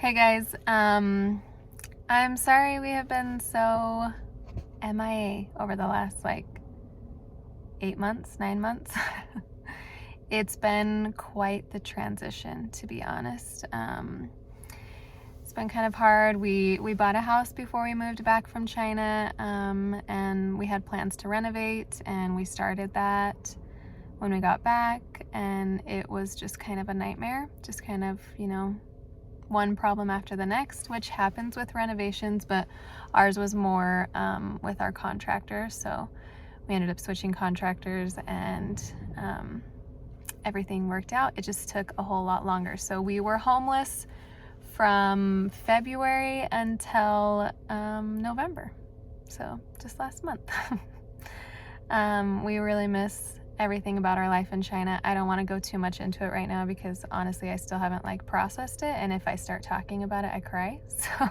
Hey guys, I'm sorry we have been so MIA over the last like 8 months, 9 months. It's been quite the transition, to be honest. It's been kind of hard. We bought a house before we moved back from China, and we had plans to renovate, and we started that when we got back, and it was just kind of a nightmare. Just kind of, one problem after the next, which happens with renovations, but ours was more with our contractor. So we ended up switching contractors, and everything worked out. It just took a whole lot longer. So we were homeless from February until November. So just last month. We really miss everything about our life in China. I don't want to go too much into it right now because honestly I still haven't processed it, and if I start talking about it I cry. So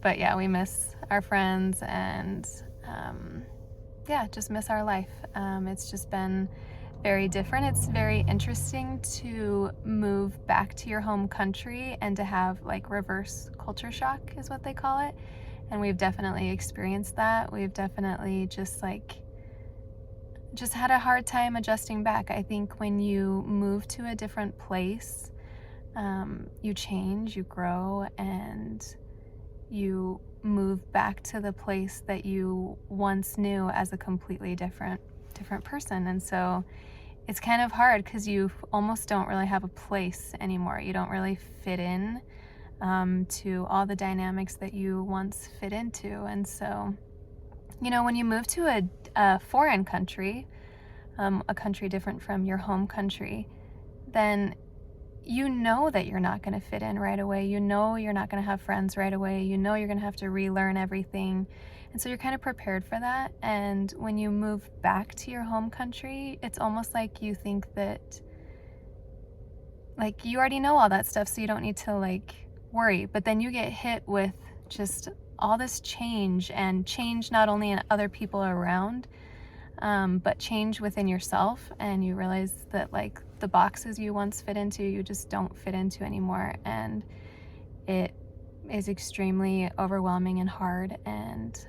but yeah, we miss our friends, and yeah, just miss our life. It's just been very different. It's very interesting to move back to your home country and to have reverse culture shock is what they call it, and we've definitely experienced that. We've definitely just had a hard time adjusting back. I think when you move to a different place, you change, you grow, and you move back to the place that you once knew as a completely different person. And so it's kind of hard because you almost don't really have a place anymore. You don't really fit in to all the dynamics that you once fit into. And so, when you move to a foreign country, a country different from your home country, then you know that you're not going to fit in right away. You know you're not going to have friends right away. You know you're going to have to relearn everything. And so you're kind of prepared for that. And when you move back to your home country, it's almost like you think that you already know all that stuff, so you don't need to worry. But then you get hit with just all this change, and change not only in other people around, but change within yourself, and you realize that the boxes you once fit into, you just don't fit into anymore, and it is extremely overwhelming and hard, and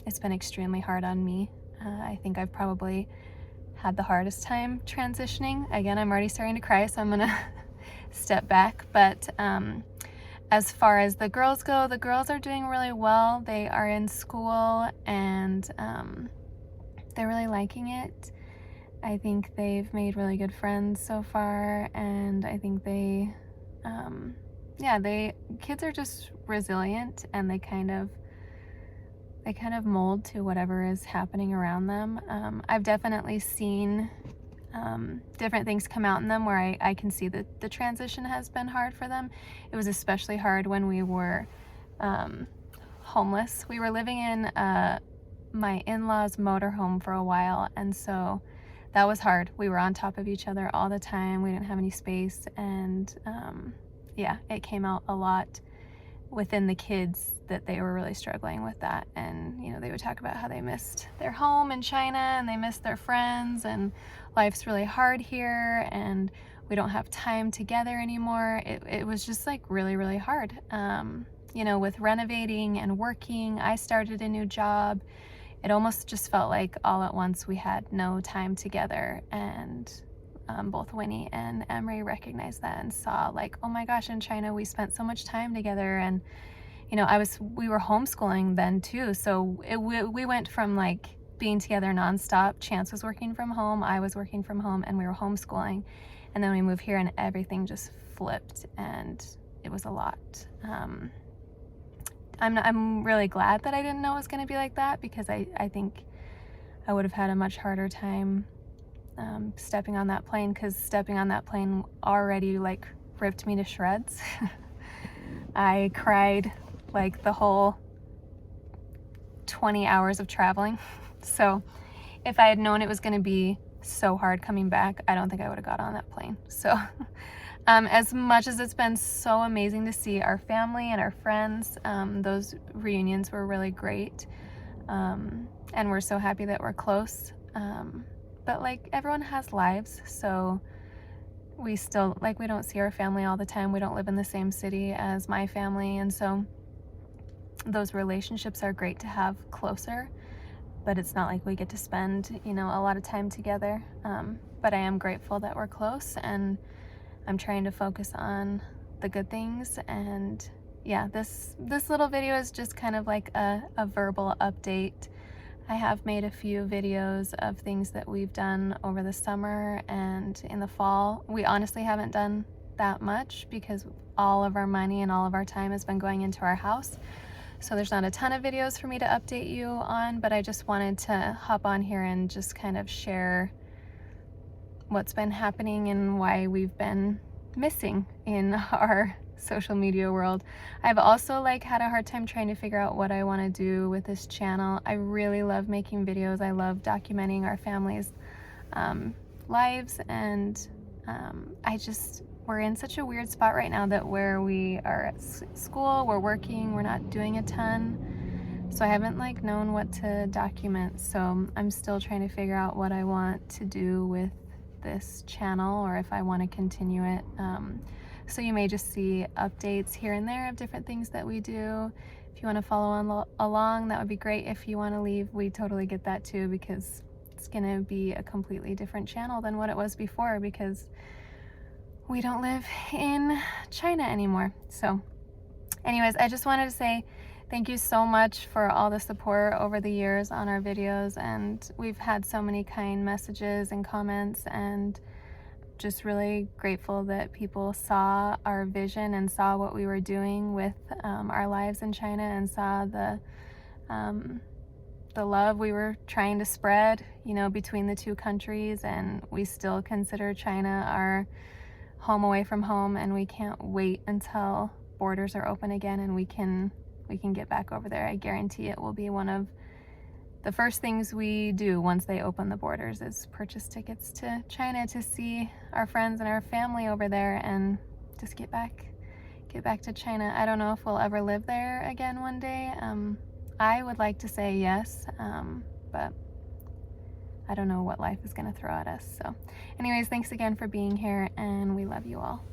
it's been extremely hard on me. I think I've probably had the hardest time transitioning. Again, I'm already starting to cry, so I'm gonna step back. But as far as the girls go, the girls are doing really well. They are in school, and they're really liking it. I think they've made really good friends so far, and I think kids are just resilient, and they kind of mold to whatever is happening around them. I've definitely seen different things come out in them where I can see that the transition has been hard for them. It was especially hard when we were homeless. We were living in my in-laws' motorhome for a while, and so that was hard. We were on top of each other all the time. We didn't have any space, and yeah, it came out a lot within the kids that they were really struggling with that. And they would talk about how they missed their home in China, and they missed their friends, and life's really hard here, and we don't have time together anymore. It was just really, really hard. With renovating and working, I started a new job. It almost just felt like all at once we had no time together, and both Winnie and Emery recognized that and saw oh my gosh, in China we spent so much time together. And we were homeschooling then too, so we went from being together nonstop. Chance was working from home, I was working from home, and we were homeschooling. And then we moved here and everything just flipped, and it was a lot. I'm really glad that I didn't know it was going to be like that, because I think I would have had a much harder time stepping on that plane, because stepping on that plane already ripped me to shreds. I cried the whole 20 hours of traveling. So if I had known it was going to be so hard coming back, I don't think I would have got on that plane. So as much as it's been so amazing to see our family and our friends, those reunions were really great, and we're so happy that we're close. But everyone has lives, so we still, like, we don't see our family all the time. We don't live in the same city as my family, and so those relationships are great to have closer, but it's not like we get to spend, a lot of time together. But I am grateful that we're close, and I'm trying to focus on the good things. And yeah, this little video is just kind of like a verbal update. I have made a few videos of things that we've done over the summer and in the fall. We honestly haven't done that much because all of our money and all of our time has been going into our house. So there's not a ton of videos for me to update you on, but I just wanted to hop on here and just kind of share what's been happening and why we've been missing in our social media world. I've also had a hard time trying to figure out what I want to do with this channel. I really love making videos. I love documenting our family's lives, and we're in such a weird spot right now that where we are at school, we're working, we're not doing a ton. So I haven't known what to document. So I'm still trying to figure out what I want to do with this channel, or if I want to continue it. So you may just see updates here and there of different things that we do. If you want to follow along, that would be great. If you want to leave, we totally get that too, because it's gonna be a completely different channel than what it was before, because we don't live in China anymore. So anyways, I just wanted to say thank you so much for all the support over the years on our videos, and we've had so many kind messages and comments, and just really grateful that people saw our vision and saw what we were doing with our lives in China, and saw the love we were trying to spread, between the two countries. And we still consider China our home away from home, and we can't wait until borders are open again and we can get back over there. I guarantee it will be one of the first things we do once they open the borders, is purchase tickets to China to see our friends and our family over there, and just get back to China. I don't know if we'll ever live there again one day. I would like to say yes, but I don't know what life is going to throw at us. So anyways, thanks again for being here, and we love you all.